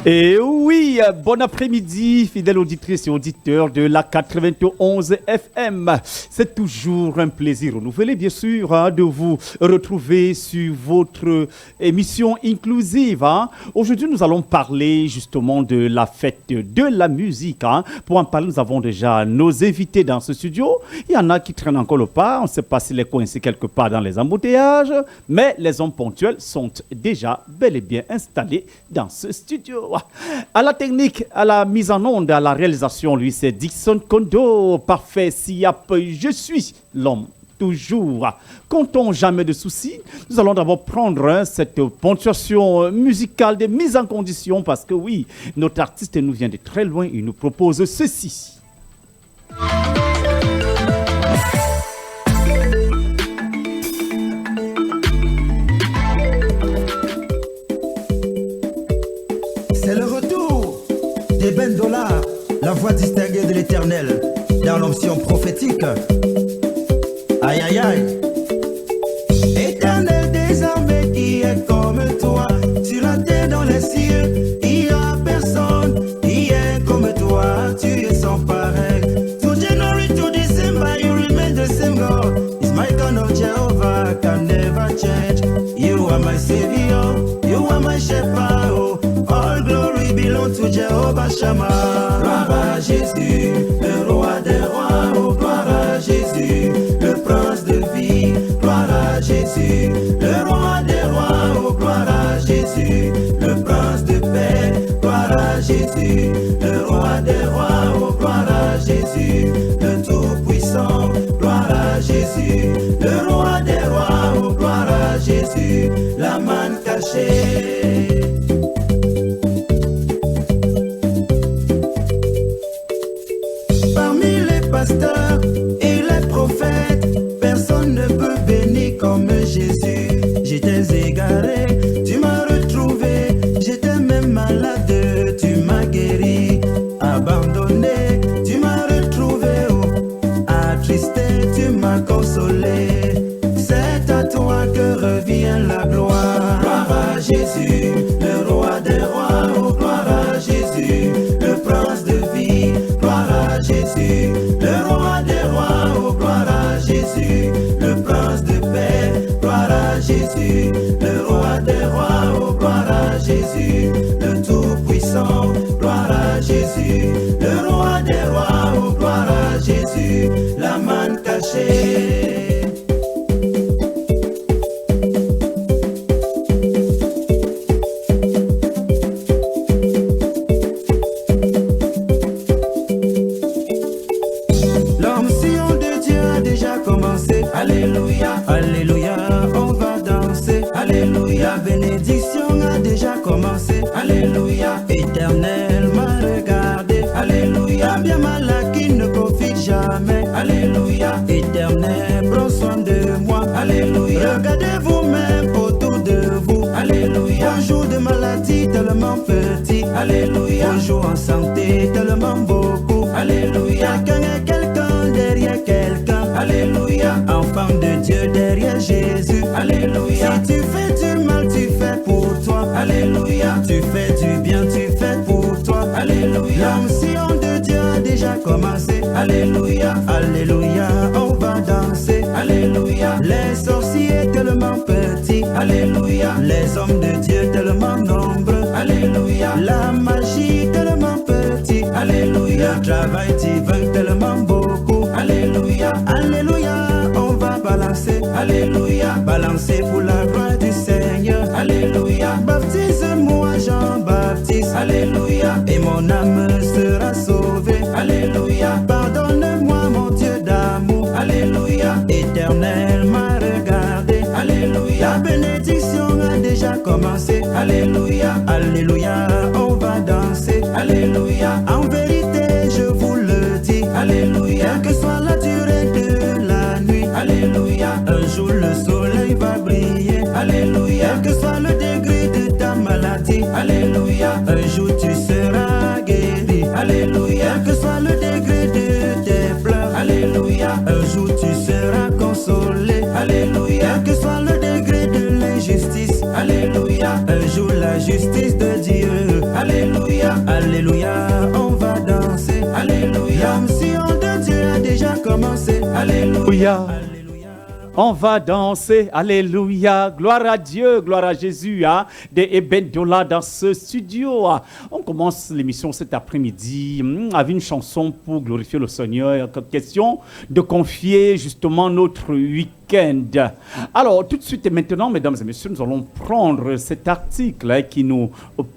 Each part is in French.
Et oui, bon après-midi, fidèles auditrices et auditeurs de la 91 FM. C'est toujours un plaisir renouvelé, bien sûr, de vous retrouver sur votre émission inclusive. Aujourd'hui, nous allons parler justement de la fête de la musique. Pour en parler, nous avons déjà nos invités dans ce studio. Il y en a qui traînent encore le pas. On ne sait pas s'il est coincé quelque part dans les embouteillages, mais les hommes ponctuels sont déjà bel et bien installés dans ce studio. À la technique, à la mise en onde, à la réalisation, lui, c'est Dixon Kondo. Parfait, Siap, je suis l'homme. Toujours. Comptons jamais de soucis. Nous allons d'abord prendre cette ponctuation musicale de mise en condition parce que oui, notre artiste nous vient de très loin. Il nous propose ceci. C'est le retour des Ben Dollars, la voix distinguée de l'Éternel, dans l'onction prophétique. Aïe aïe aïe. Éternel des armées qui est comme toi, sur la terre dans les cieux, il n'y a personne qui est comme toi, tu es sans pareil. To January to December, you remain the same God. It's my God of Jehovah, can never change. You are my Savior, you are my shepherd. Oh. All glory belongs to Jehovah Shammah. Gloire à Jésus, le roi des rois. Oh, gloire à Jésus, le prince de vie. Gloire à Jésus, le roi des rois. Oh, gloire à Jésus, le prince de paix. Gloire à Jésus, le roi des rois. Oh, gloire à Jésus, le tout-puissant. Gloire à Jésus, le roi des rois. Oh, gloire à Jésus, la manne cachée. Et les prophètes, personne ne peut bénir comme Jésus. J'étais égaré, tu m'as retrouvé. J'étais même malade, tu m'as guéri. Abandonné, tu m'as retrouvé. Attristé, tu m'as consolé. C'est à toi que revient la gloire. Gloire à Jésus, le roi des rois. Oh, gloire à Jésus, le prince de vie. Gloire à Jésus, le roi des rois. Oh, gloire à Jésus, le prince de paix. Gloire à Jésus, le roi des rois. Oh, gloire à Jésus, le tout-puissant. Gloire à Jésus, le roi des rois. Oh, gloire à Jésus, la manne cachée. Alléluia, alléluia, on va danser. Alléluia, bénédiction a déjà commencé. Alléluia, éternel m'a regardé. Alléluia, bien malade qui ne profite jamais. Alléluia, éternel, prends soin de moi. Alléluia, regardez vous-même autour de vous. Alléluia, un jour de maladie tellement petit. Alléluia, un jour en santé tellement beaucoup. Alléluia, quand il y a quelqu'un derrière quelqu'un. Alléluia, enfant de Dieu derrière Jésus. Alléluia, si tu fais du mal, tu fais pour toi. Alléluia, tu fais du bien, tu fais pour toi. Alléluia, l'onction de Dieu a déjà commencé. Alléluia, alléluia, on va danser. Alléluia, les sorciers tellement petits. Alléluia, les hommes de Dieu tellement nombreux. Alléluia, la magie tellement petite. Alléluia, le travail divin tellement beaucoup. Alléluia, alléluia, on va balancer. Alléluia, balancer pour la gloire du Seigneur. Alléluia, baptise-moi Jean-Baptiste. Alléluia, et mon âme sera sauvée. Alléluia, pardonne-moi mon Dieu d'amour. Alléluia, éternel m'a regardé. Alléluia, la bénédiction a déjà commencé. Alléluia, alléluia, on va danser. Alléluia, en vérité je vous le dis. Alléluia, que soit la durée de la nuit. Alléluia, un jour le soleil va briller. Alléluia, que soit le degré de ta maladie. Alléluia, un jour tu seras guéri. Alléluia, que soit le degré de tes pleurs. Alléluia, un jour tu seras consolé. Alléluia, que soit le degré de l'injustice. Alléluia, un jour la justice de Dieu. Alléluia. Alléluia. On va danser, alléluia, gloire à Dieu, gloire à Jésus, hein, de Eben Dola dans ce studio. On commence l'émission cet après-midi avec une chanson pour glorifier le Seigneur. Question de confier justement notre week-end. Alors, tout de suite et maintenant, mesdames et messieurs, nous allons prendre cet article qui nous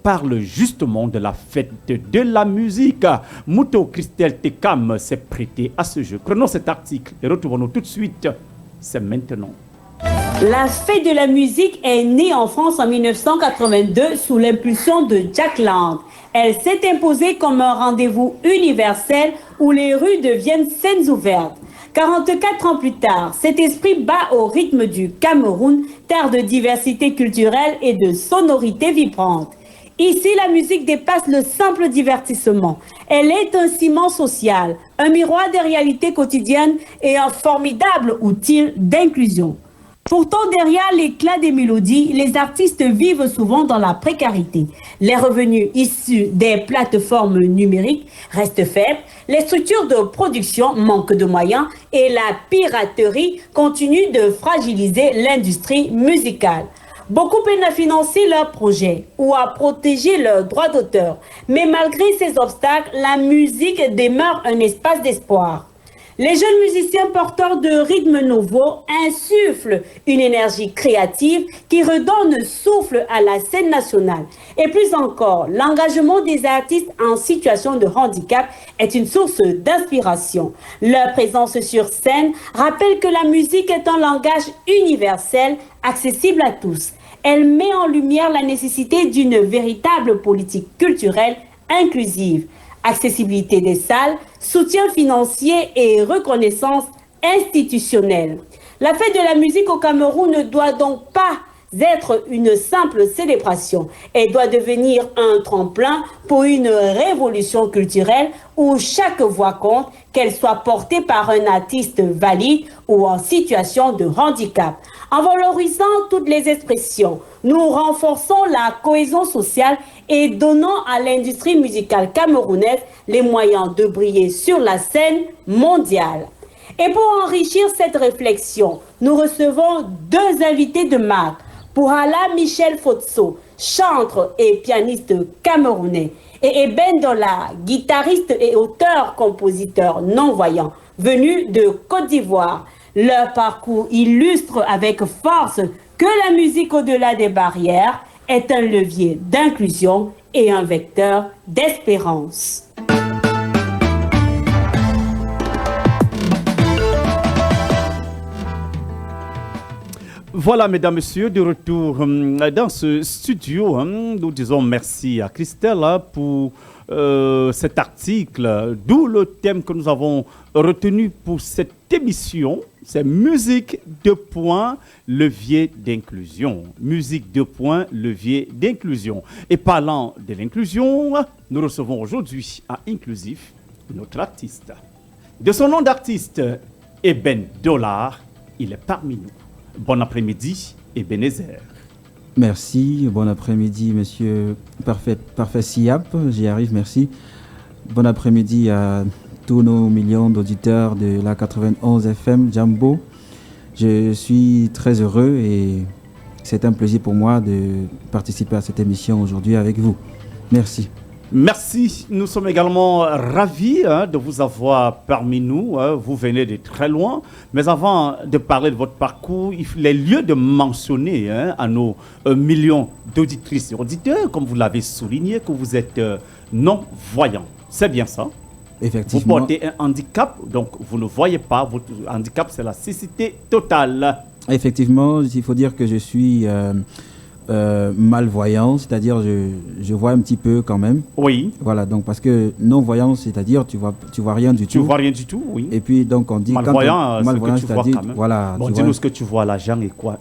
parle justement de la fête de la musique. Mouto Christelle Tekam s'est prêté à ce jeu. Prenons cet article et retrouvons-nous tout de suite. C'est maintenant. La fête de la musique est née en France en 1982 sous l'impulsion de Jack Lang. Elle s'est imposée comme un rendez-vous universel où les rues deviennent scènes ouvertes. 44 ans plus tard, cet esprit bat au rythme du Cameroun, terre de diversité culturelle et de sonorités vibrantes. Ici, la musique dépasse le simple divertissement. Elle est un ciment social, un miroir des réalités quotidiennes et un formidable outil d'inclusion. Pourtant, derrière l'éclat des mélodies, les artistes vivent souvent dans la précarité. Les revenus issus des plateformes numériques restent faibles, les structures de production manquent de moyens et la piraterie continue de fragiliser l'industrie musicale. Beaucoup peinent à financer leurs projets ou à protéger leurs droits d'auteur. Mais malgré ces obstacles, la musique demeure un espace d'espoir. Les jeunes musiciens porteurs de rythmes nouveaux insufflent une énergie créative qui redonne souffle à la scène nationale. Et plus encore, l'engagement des artistes en situation de handicap est une source d'inspiration. Leur présence sur scène rappelle que la musique est un langage universel, accessible à tous. Elle met en lumière la nécessité d'une véritable politique culturelle inclusive. Accessibilité des salles, soutien financier et reconnaissance institutionnelle. La fête de la musique au Cameroun ne doit donc pas être une simple célébration. Elle doit devenir un tremplin pour une révolution culturelle où chaque voix compte, qu'elle soit portée par un artiste valide ou en situation de handicap. En valorisant toutes les expressions, nous renforçons la cohésion sociale et donnons à l'industrie musicale camerounaise les moyens de briller sur la scène mondiale. Et pour enrichir cette réflexion, nous recevons deux invités de marque. Pourhala Michel Fotso, chanteur et pianiste camerounais, et Eben Dola, guitariste et auteur-compositeur non-voyant, venu de Côte d'Ivoire. Leur parcours illustre avec force que la musique au-delà des barrières est un levier d'inclusion et un vecteur d'espérance. Voilà, mesdames, messieurs, de retour dans ce studio. Nous disons merci à Christelle pour cet article, d'où le thème que nous avons retenu pour cette émission, c'est musique, levier d'inclusion. Musique, levier d'inclusion. Et parlant de l'inclusion, nous recevons aujourd'hui à Inclusif notre artiste. De son nom d'artiste, Eben Dola, il est parmi nous. Bon après-midi, Ebenezer. Merci, bon après-midi, monsieur Parfait Siap, j'y arrive, merci. Bon après-midi à tous nos millions d'auditeurs de la 91 FM Jambo. Je suis très heureux et c'est un plaisir pour moi de participer à cette émission aujourd'hui avec vous. Merci. Merci, nous sommes également ravis de vous avoir parmi nous. Vous venez de très loin, mais avant de parler de votre parcours, il est lieu de mentionner à nos millions d'auditrices et auditeurs, comme vous l'avez souligné, que vous êtes non-voyants. C'est bien ça? Effectivement. Vous portez un handicap, donc vous ne voyez pas. Votre handicap, c'est la cécité totale. Effectivement, il faut dire que je suis malvoyant, c'est-à-dire je vois un petit peu quand même. Oui. Voilà, donc parce que non-voyant, c'est-à-dire tu vois rien du tout. Tu vois rien du tout, oui. Et puis donc on dit malvoyant, malvoyant, c'est que tu vois quand même. Voilà. Bon, dis-nous ce que tu vois, l'argent et quoi.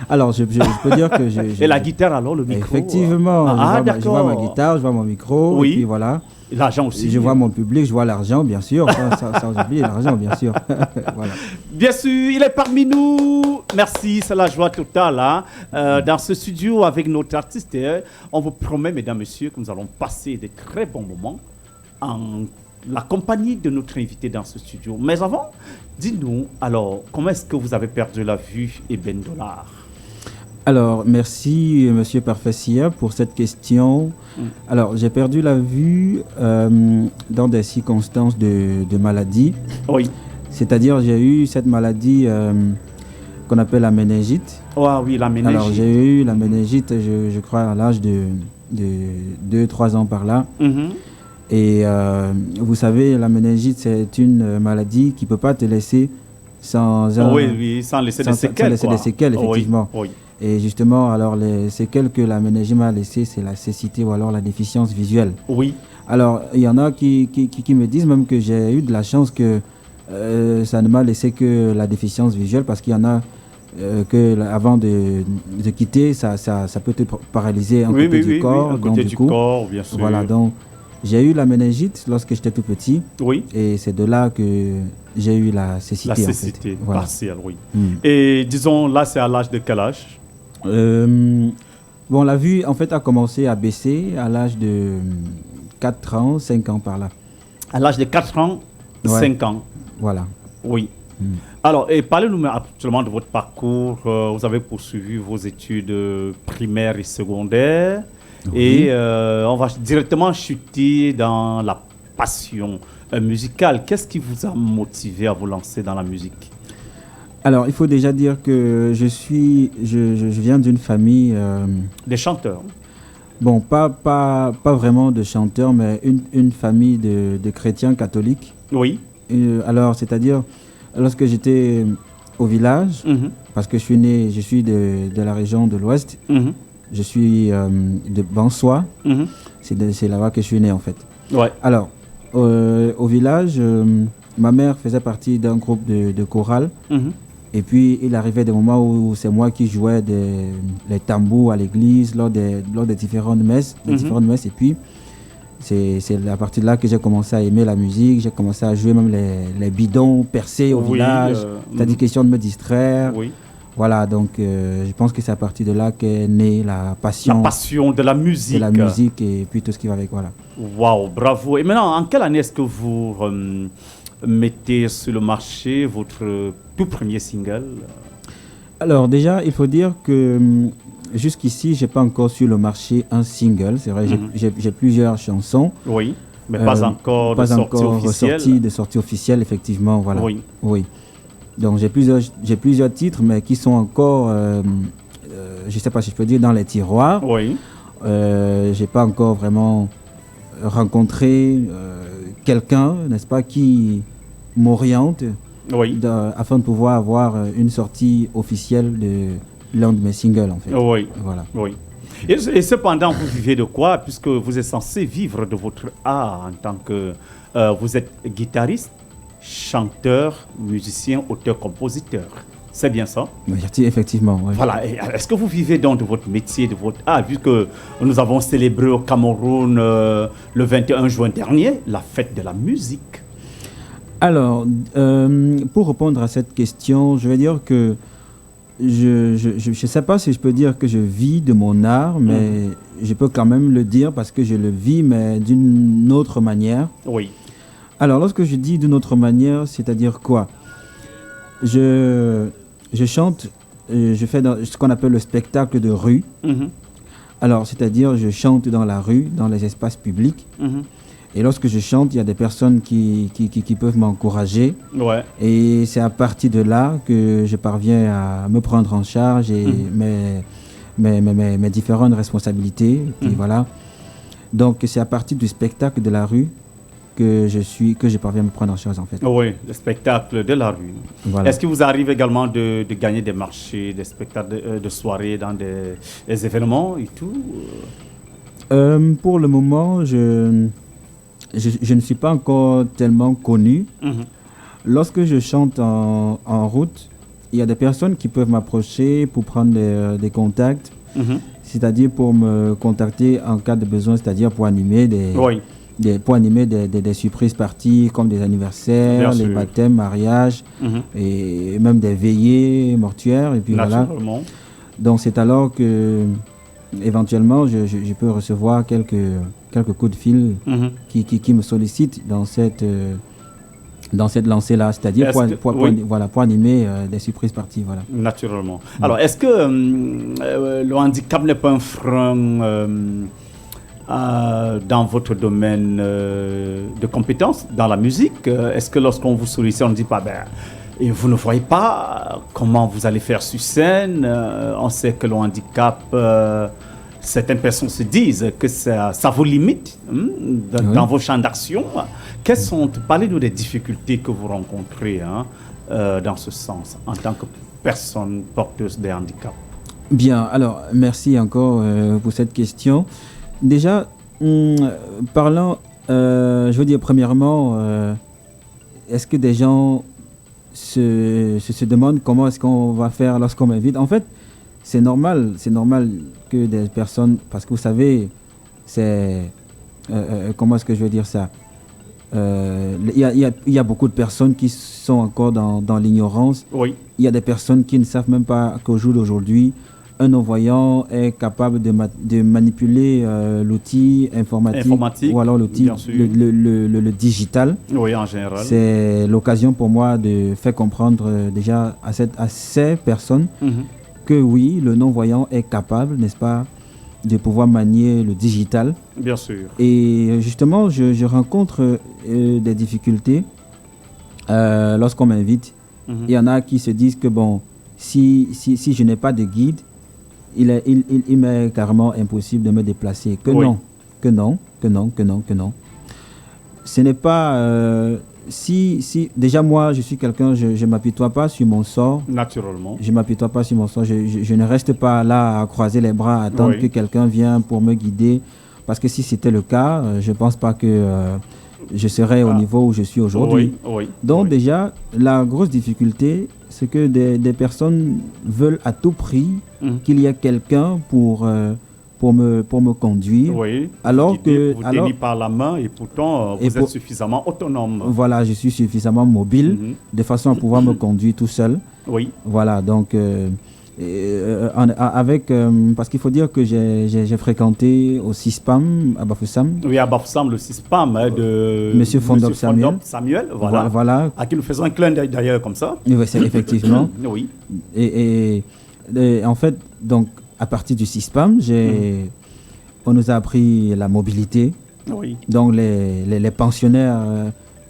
Alors je peux dire que et la guitare alors, le micro. Effectivement. Je vois ma guitare, je vois mon micro. Oui. Et puis voilà. L'argent aussi. Je vois mon public, je vois l'argent, bien sûr. Sans oublier l'argent, bien sûr. Voilà. Bien sûr, il est parmi nous. Merci, c'est la joie totale. Dans ce studio avec notre artiste, on vous promet, mesdames, messieurs, que nous allons passer de très bons moments en la compagnie de notre invité dans ce studio. Mais avant, dis-nous, alors, comment est-ce que vous avez perdu la vue, Eben Dollar? Alors, merci, Monsieur Parfait pour cette question. Alors, j'ai perdu la vue dans des circonstances de maladie. Oui. C'est-à-dire, j'ai eu cette maladie qu'on appelle la méningite. Oh, oui, la méningite. Alors, j'ai eu la méningite, je crois, à l'âge de 2-3 ans par là. Et vous savez, la méningite, c'est une maladie qui ne peut pas te laisser sans laisser des séquelles. Sans laisser des séquelles, effectivement. Oui. Et justement, alors les séquelles que la méningite m'a laissées, c'est la cécité ou alors la déficience visuelle. Oui. Alors, il y en a qui me disent même que j'ai eu de la chance que ça ne m'a laissé que la déficience visuelle, parce qu'il y en a que avant de quitter, ça peut te paralyser un côté du corps. Un côté du corps, bien sûr. Voilà, donc j'ai eu la méningite lorsque j'étais tout petit. Oui. Et c'est de là que j'ai eu la cécité. La cécité voilà. partielle, oui. Et disons, là, c'est à l'âge de quel âge? Bon, la vue, en fait, a commencé à baisser à l'âge de 4 ans, 5 ans par là. À l'âge de 4 ans, 5 ans. Voilà. Oui. Alors, et parlez-nous actuellement de votre parcours. Vous avez poursuivi vos études primaires et secondaires. Oui. Et on va directement chuter dans la passion musicale. Qu'est-ce qui vous a motivé à vous lancer dans la musique? Alors, il faut déjà dire que je viens d'une famille... Des chanteurs? Bon, pas vraiment de chanteurs, mais une famille de chrétiens catholiques. Oui. Alors, c'est-à-dire, lorsque j'étais au village, parce que je suis de la région de l'Ouest, je suis de Bansois, c'est là-bas que je suis né en fait. Ouais. Alors, au village, ma mère faisait partie d'un groupe de chorale. Et puis, il arrivait des moments où c'est moi qui jouais les tambours à l'église lors des différentes messes. Et puis, c'est à partir de là que j'ai commencé à aimer la musique. J'ai commencé à jouer même les bidons percés au village. C'est-à-dire question de me distraire. Oui. Voilà, donc je pense que c'est à partir de là qu'est née la passion. La passion de la musique. De la musique et puis tout ce qui va avec, voilà. Waouh, bravo. Et maintenant, en quelle année est-ce que vous mettez sur le marché votre tout premier single? Alors déjà, il faut dire que jusqu'ici, je n'ai pas encore sur le marché un single. C'est vrai, j'ai plusieurs chansons. Oui, mais pas encore de sortie officielle, effectivement. Voilà. Oui. Donc j'ai plusieurs titres, mais qui sont encore, je ne sais pas si je peux dire, dans les tiroirs. Oui. Je n'ai pas encore vraiment rencontré quelqu'un, n'est-ce pas, qui m'oriente afin de pouvoir avoir une sortie officielle de l'un de mes singles, en fait. Oui. Voilà. Oui. Et cependant, vous vivez de quoi, puisque vous êtes censé vivre de votre art en tant que... vous êtes guitariste, chanteur, musicien, auteur, compositeur. C'est bien ça? Oui, effectivement. Oui. Voilà. Est-ce que vous vivez donc de votre métier, de votre art, vu que nous avons célébré au Cameroun le 21 juin dernier la fête de la musique? Alors, pour répondre à cette question, je vais dire que je ne sais pas si je peux dire que je vis de mon art, mais je peux quand même le dire parce que je le vis, mais d'une autre manière. Oui. Alors, lorsque je dis d'une autre manière, c'est-à-dire quoi? Je chante, je fais ce qu'on appelle le spectacle de rue. Alors, c'est-à-dire, je chante dans la rue, dans les espaces publics. Et lorsque je chante, il y a des personnes qui peuvent m'encourager. Ouais. Et c'est à partir de là que je parviens à me prendre en charge et mes différentes responsabilités. Et voilà. Donc, c'est à partir du spectacle de la rue que je parviens à me prendre en charge, en fait. Oui, le spectacle de la rue. Voilà. Est-ce qu'il vous arrive également de gagner des marchés, des spectacles de soirée dans des événements et tout? Pour le moment, je ne suis pas encore tellement connu. Lorsque je chante en route, il y a des personnes qui peuvent m'approcher pour prendre des contacts, c'est-à-dire pour me contacter en cas de besoin, c'est-à-dire pour animer des surprises parties comme des anniversaires, les baptêmes, mariages et même des veillées mortuaires. Et puis voilà. Donc c'est alors que éventuellement je peux recevoir quelques quelques coups de fil qui me sollicitent dans cette lancée-là, c'est-à-dire pour animer des surprises parties. Voilà. Naturellement. Alors, est-ce que le handicap n'est pas un frein dans votre domaine de compétences, dans la musique? Est-ce que lorsqu'on vous sollicite, on ne dit pas, et vous ne voyez pas comment vous allez faire sur scène? On sait que le handicap, certaines personnes se disent que ça vous limite dans vos champs d'action. Parlez-nous des difficultés que vous rencontrez dans ce sens, en tant que personne porteuse des handicaps. Bien, alors, merci encore pour cette question. Déjà, parlant, je veux dire, premièrement, est-ce que des gens se demandent comment est-ce qu'on va faire lorsqu'on m'invite? En fait, c'est normal que des personnes, parce que vous savez, c'est, comment est-ce que je veux dire ça? Il y a beaucoup de personnes qui sont encore dans l'ignorance. Oui. Il y a des personnes qui ne savent même pas qu'au jour d'aujourd'hui, un non-voyant est capable de manipuler l'outil informatique ou alors l'outil, le digital. Oui, en général. C'est l'occasion pour moi de faire comprendre déjà à ces personnes que oui, le non-voyant est capable, n'est-ce pas, de pouvoir manier le digital. Bien sûr. Et justement, je rencontre des difficultés lorsqu'on m'invite. Il y en a qui se disent que bon, si je n'ai pas de guide, il m'est carrément impossible de me déplacer. Que non. Ce n'est pas... déjà moi, je suis quelqu'un, je ne m'apitoie pas sur mon sort. Naturellement. Je ne m'apitoie pas sur mon sort. Je ne reste pas là à croiser les bras, à attendre que quelqu'un vienne pour me guider. Parce que si c'était le cas, je ne pense pas que je serais au niveau où je suis aujourd'hui. Donc déjà, la grosse difficulté, c'est que des personnes veulent à tout prix qu'il y ait quelqu'un pour me conduire. Oui, alors que vous tenez par la main et pourtant vous êtes suffisamment autonome. Voilà, je suis suffisamment mobile de façon à pouvoir me conduire tout seul. Oui. Voilà, donc parce qu'il faut dire que j'ai fréquenté au CISPAM à Bafoussam. Oui, à Bafoussam, le CISPAM de Monsieur Fondop Samuel. Voilà. À qui nous faisons un clin d'œil d'ailleurs comme ça. Oui, c'est effectivement. Oui. Et en fait, donc, à partir du CISPAM, on nous a appris la mobilité. Oui. Donc les pensionnaires,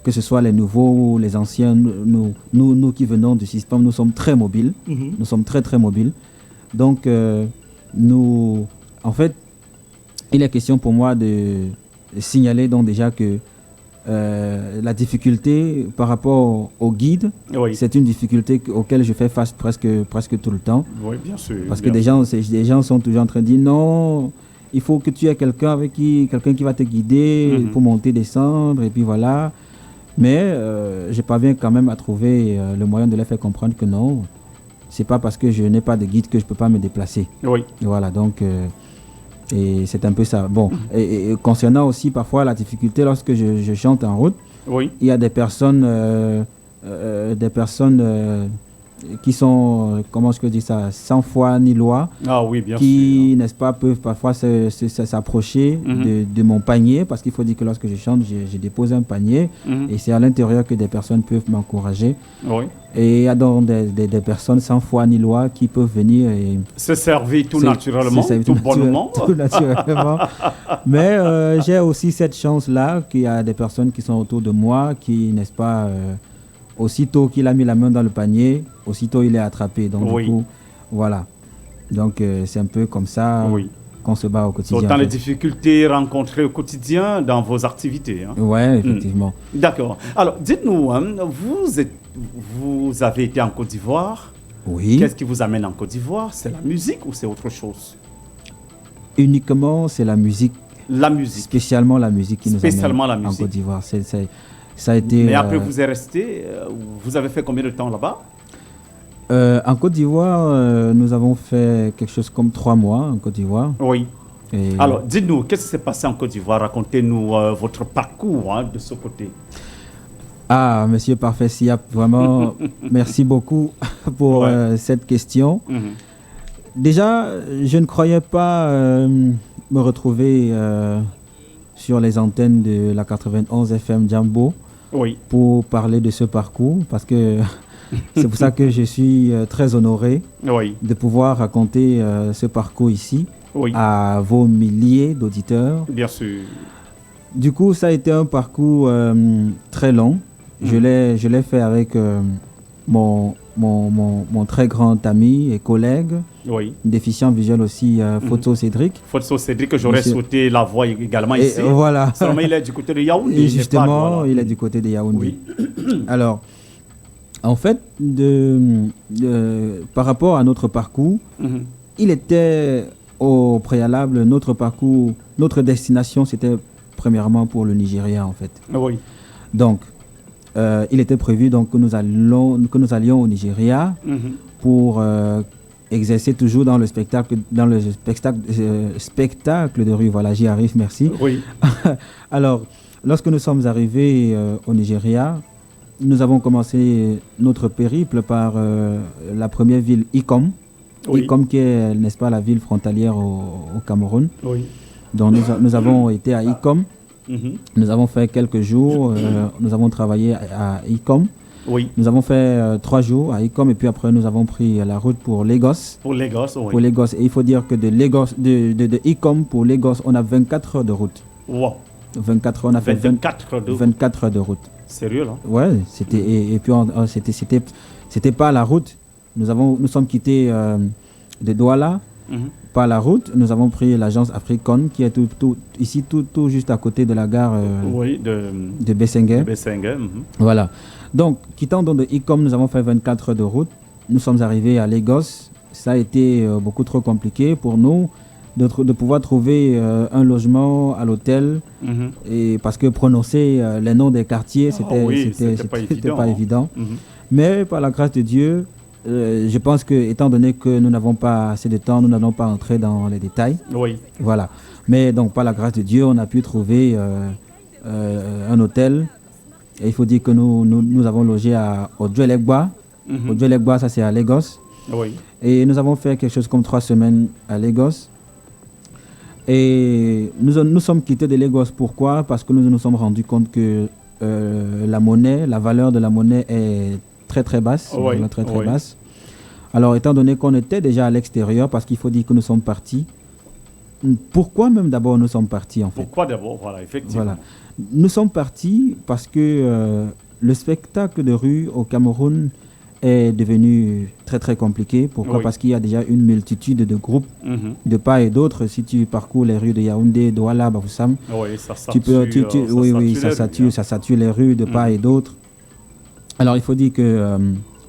que ce soit les nouveaux ou les anciens, nous qui venons du CISPAM, nous sommes très mobiles. Nous sommes très très mobiles. Donc en fait, il est question pour moi de signaler donc déjà que la difficulté par rapport au guide, c'est une difficulté auquel je fais face presque tout le temps. Oui, bien sûr. Parce que des gens sont toujours en train de dire non, il faut que tu aies quelqu'un qui va te guider pour monter, descendre, et puis voilà. Mais je parviens quand même à trouver le moyen de leur faire comprendre que non, c'est pas parce que je n'ai pas de guide que je peux pas me déplacer. Oui. Et voilà, donc et c'est un peu ça. Bon, et concernant aussi parfois la difficulté lorsque je chante en route, il y a des personnes qui sont, comment je peux dire ça, sans foi ni loi, qui, n'est-ce pas, peuvent parfois s'approcher de mon panier, parce qu'il faut dire que lorsque je chante, je dépose un panier, et c'est à l'intérieur que des personnes peuvent m'encourager. Et il y a donc des personnes sans foi ni loi qui peuvent venir et se servir tout naturellement, tout bonnement. Tout naturellement. Mais j'ai aussi cette chance-là qu'il y a des personnes qui sont autour de moi qui, n'est-ce pas, aussitôt qu'il a mis la main dans le panier, aussitôt il est attrapé. Donc du coup, voilà. Donc c'est un peu comme ça qu'on se bat au quotidien. Autant les difficultés rencontrées au quotidien dans vos activités. Oui, effectivement. D'accord. Alors, dites-nous, vous avez été en Côte d'Ivoire. Oui. Qu'est-ce qui vous amène en Côte d'Ivoire? C'est la musique ou c'est autre chose? Uniquement, c'est la musique. La musique. Spécialement la musique qui nous amène en Côte d'Ivoire. Ça a été, mais après, vous êtes resté, vous avez fait combien de temps là-bas? En Côte d'Ivoire, nous avons fait quelque chose comme 3 mois en Côte d'Ivoire. Oui. Alors, dites-nous, qu'est-ce qui s'est passé en Côte d'Ivoire? Racontez-nous votre parcours de ce côté. Ah, Monsieur Parfait Siap, vraiment, merci beaucoup pour cette question. Déjà, je ne croyais pas me retrouver sur les antennes de la 91 FM Jambo Oui. pour parler de ce parcours, parce que c'est pour ça que je suis très honoré Oui. de pouvoir raconter ce parcours ici Oui. à vos milliers d'auditeurs. Bien sûr. Du coup, ça a été un parcours très long. Je l'ai fait avec mon très grand ami et collègue, Oui. déficient visuel aussi, Photo Cédric. Faut Cédric, que j'aurais Monsieur- souhaité la voir également Et ici. voilà. Seulement, il est du côté de Yaoundé. Et il n'est justement, pas, voilà. il est du côté de Yaoundé. Oui. Alors, en fait, par rapport à notre parcours, Mhm. il était au préalable, notre parcours, notre destination, c'était premièrement pour le Nigeria, en fait. Oui. Donc, il était prévu donc, que nous allions au Nigeria Mhm. pour exercer toujours dans le spectacle de rue. Voilà, j'y arrive, merci. Oui. Alors, lorsque nous sommes arrivés au Nigeria, nous avons commencé notre périple par la première ville, Ikom. Oui. Ikom qui est, n'est-ce pas, la ville frontalière au Cameroun. Oui. Donc nous avons été à Ikom. Mhm. Nous avons fait quelques jours. Nous avons travaillé à Ikom. Oui. Nous avons fait 3 jours à Ikom et puis après nous avons pris la route pour Lagos. Pour les gosses, oui. Pour Lagos. Et il faut dire que de Ikom pour Lagos, on a 24 heures de route. Wow. 24 heures, on a fait 24 heures de 24 heures de route. Sérieux, là? Ouais, c'était et puis c'était pas la route. Nous sommes quittés de Douala Mhm. par la route. Nous avons pris l'agence Africon qui est ici tout juste à côté de la gare Oui, de Bessengue. Bessengue. Mhm. Voilà. Donc, quittant donc de Ikom, nous avons fait 24 heures de route. Nous sommes arrivés à Lagos. Ça a été beaucoup trop compliqué pour nous de pouvoir trouver un logement à l'hôtel. Mhm. Et parce que prononcer les noms des quartiers, oui, c'était pas c'était évident, pas hein. évident. Mhm. Mais par la grâce de Dieu, je pense que, étant donné que nous n'avons pas assez de temps, nous n'allons pas entrer dans les détails. Oui. Voilà. Mais donc, par la grâce de Dieu, on a pu trouver un hôtel. Et il faut dire que nous avons logé au Djelegba. Mhm. Au Djelegba, ça c'est à Lagos. Oui. Et nous avons fait quelque chose comme 3 semaines à Lagos. Et nous sommes quittés de Lagos. Pourquoi? Parce que nous nous sommes rendus compte que la valeur de la monnaie est très très basse. Oui, Voilà, très très oui. basse. Alors, étant donné qu'on était déjà à l'extérieur, parce qu'il faut dire que nous sommes partis. Pourquoi même d'abord nous sommes partis en fait? Pourquoi d'abord? Voilà, effectivement. Voilà. Nous sommes partis parce que le spectacle de rue au Cameroun est devenu très très compliqué. Pourquoi? Oui. Parce qu'il y a déjà une multitude de groupes Mhm. de part et d'autre. Si tu parcours les rues de Yaoundé, Douala, Bafoussam, Oui, ça tu peux, sature, oui, sature ça les rues, ça sature les rues de part et d'autre. Alors il faut dire que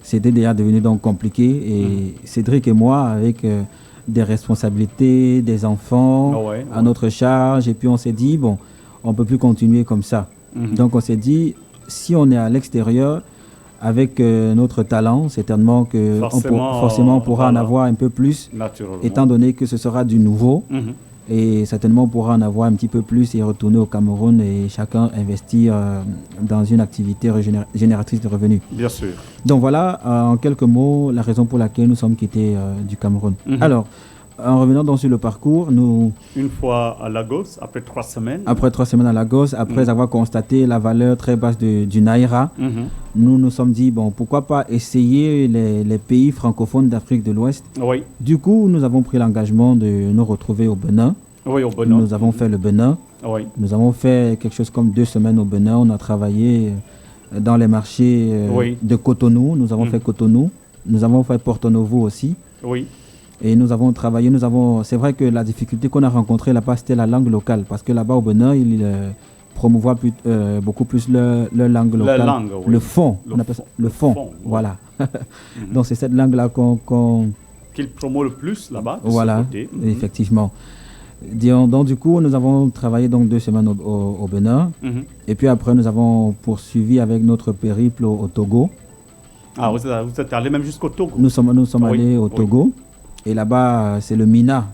c'était déjà devenu donc compliqué et Cédric et moi avec des responsabilités, des enfants Ah ouais, à ouais. notre charge et puis on s'est dit bon, on peut plus continuer comme ça. Mhm. Donc on s'est dit si on est à l'extérieur avec notre talent, certainement que forcément on pourra en voilà. avoir un peu plus, Naturellement. étant donné que ce sera du nouveau. Mhm. Et certainement, on pourra en avoir un petit peu plus et retourner au Cameroun et chacun investir dans une activité génératrice de revenus. Bien sûr. Donc voilà, en quelques mots, la raison pour laquelle nous sommes quittés du Cameroun. Mhm. Alors, en revenant donc sur le parcours, Une fois à Lagos, après 3 semaines. après 3 semaines à Lagos, après avoir constaté la valeur très basse du Naira, Mhm. nous nous sommes dit, bon, pourquoi pas essayer les pays francophones d'Afrique de l'Ouest. Oui. Du coup, nous avons pris l'engagement de nous retrouver au Benin. Oui, au Benin. Nous avons fait le Benin. Oui. Nous avons fait quelque chose comme 2 semaines au Benin. On a travaillé dans les marchés Oui. de Cotonou. Nous avons fait Cotonou. Nous avons fait Porto Novo aussi. Oui. Et nous avons travaillé. C'est vrai que la difficulté qu'on a rencontrée là-bas, c'était la langue locale. Parce que là-bas au Benin, ils promouvoient beaucoup plus leur langue locale. langue, oui. Le fond. Le On appelle ça fond. le fond. Le fond, oui. Voilà. Donc c'est cette langue-là qu'on Qu'il promeut le plus là-bas. de ce voilà, côté. Mhm. effectivement. Donc, du coup, nous avons travaillé donc 2 semaines au Benin. Mhm. Et puis après, nous avons poursuivi avec notre périple au Togo. Ah, vous êtes allé même jusqu'au Togo. Nous sommes Oui, allés au oui. Togo. Et là-bas, c'est le Mina.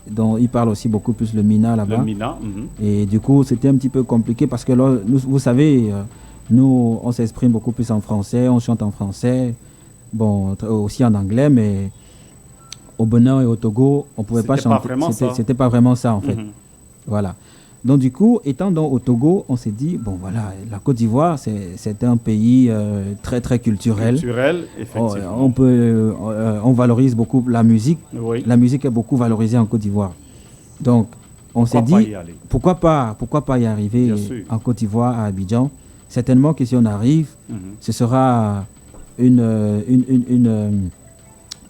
Donc, ils parlent aussi beaucoup plus le Mina là-bas. Le Mina. Mhm. Et du coup, c'était un petit peu compliqué parce que là, vous savez, nous, on s'exprime beaucoup plus en français, on chante en français, bon, aussi en anglais, mais au Benin et au Togo, on ne pouvait pas C'était pas chanter. vraiment ça. C'était pas vraiment ça, en fait. Mhm. Voilà. Donc du coup, étant au Togo, on s'est dit, bon voilà, la Côte d'Ivoire, c'est un pays très très culturel. Culturel, effectivement. On valorise beaucoup la musique. Oui. La musique est beaucoup valorisée en Côte d'Ivoire. Donc on s'est dit, pourquoi pas y arriver en Côte d'Ivoire, à Abidjan. Certainement que si on arrive, ce sera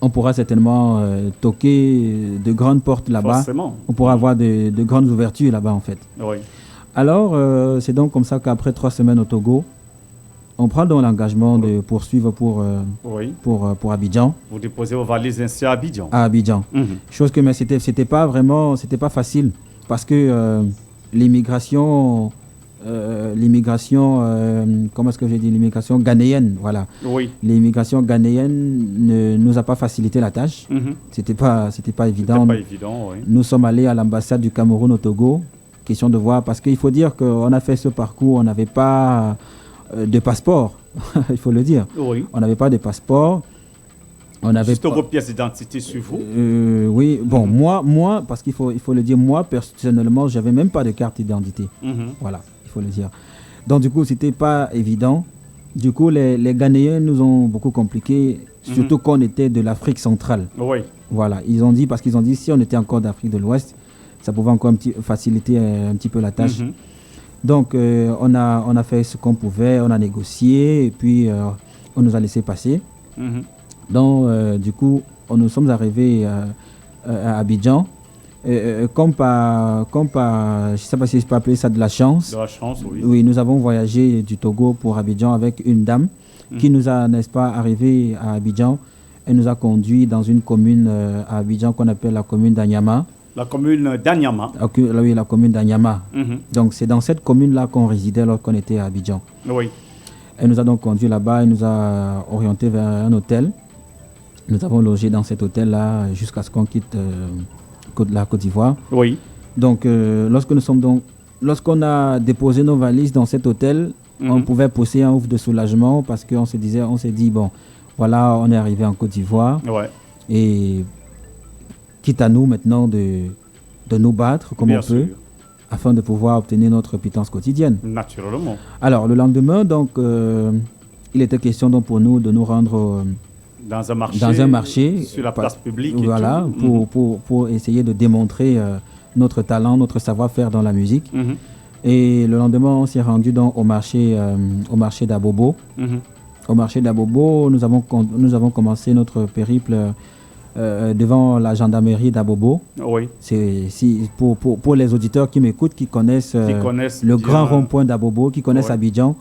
on pourra certainement toquer de grandes portes là-bas. Forcément. On pourra avoir de grandes ouvertures là-bas en fait. Oui. Alors, c'est donc comme ça qu'après 3 semaines au Togo, on prend donc l'engagement de poursuivre pour Abidjan. Vous déposez vos valises ainsi à Abidjan. À Abidjan. Chose que mais c'était pas facile parce que l'immigration, comment est-ce que j'ai dit, l'immigration ghanéenne, voilà. Oui. L'immigration ghanéenne ne nous a pas facilité la tâche. C'était pas évident. C'était pas évident, oui. Nous sommes allés à l'ambassade du Cameroun au Togo. Question de voir, parce qu'il faut dire qu'on a fait ce parcours, on n'avait pas de passeport, il faut le dire. Oui. On n'avait pas de passeport. On avait juste vos pièces d'identité sur vous. Oui, bon, moi, parce qu'il faut le dire, moi, personnellement, j'avais même pas de carte d'identité. Voilà, il faut le dire. Donc, du coup, c'était pas évident. Du coup, les Ghanéens nous ont beaucoup compliqué, surtout qu'on était de l'Afrique centrale. Oui. Voilà, parce qu'ils ont dit, si on était encore d'Afrique de l'Ouest, ça pouvait encore faciliter un petit peu la tâche. Donc, on a fait ce qu'on pouvait, on a négocié, et puis on nous a laissé passer. Donc, du coup, nous sommes arrivés à Abidjan. Comme par, je ne sais pas si je peux appeler ça de la chance. De la chance, oui. Oui, nous avons voyagé du Togo pour Abidjan avec une dame qui nous a, n'est-ce pas, arrivés à Abidjan. Elle nous a conduits dans une commune à Abidjan qu'on appelle la commune d'Anyama. La commune d'Anyama. Oui, la commune d'Anyama. Donc, c'est dans cette commune-là qu'on résidait lorsqu'on était à Abidjan. Oui. Elle nous a donc conduits là-bas, elle nous a orientés vers un hôtel. Nous avons logé dans cet hôtel-là jusqu'à ce qu'on quitte la Côte d'Ivoire. Oui. Donc, lorsqu'on a déposé nos valises dans cet hôtel, on pouvait pousser un ouf de soulagement parce qu'on s'est dit, bon, voilà, on est arrivé en Côte d'Ivoire. Ouais. Et quitte à nous maintenant de nous battre comme on peut, afin de pouvoir obtenir notre pitance quotidienne. Naturellement. Alors, le lendemain, donc, il était question donc, pour nous de nous rendre dans un marché sur la place publique. Voilà, pour essayer de démontrer notre talent, notre savoir-faire dans la musique. Et le lendemain, on s'est rendu donc au marché d'Abobo. Au marché d'Abobo, nous avons commencé notre périple devant la gendarmerie d'Abobo. Oui. Pour les auditeurs qui m'écoutent, qui connaissent le grand rond-point d'Abobo, qui connaissent Abidjan,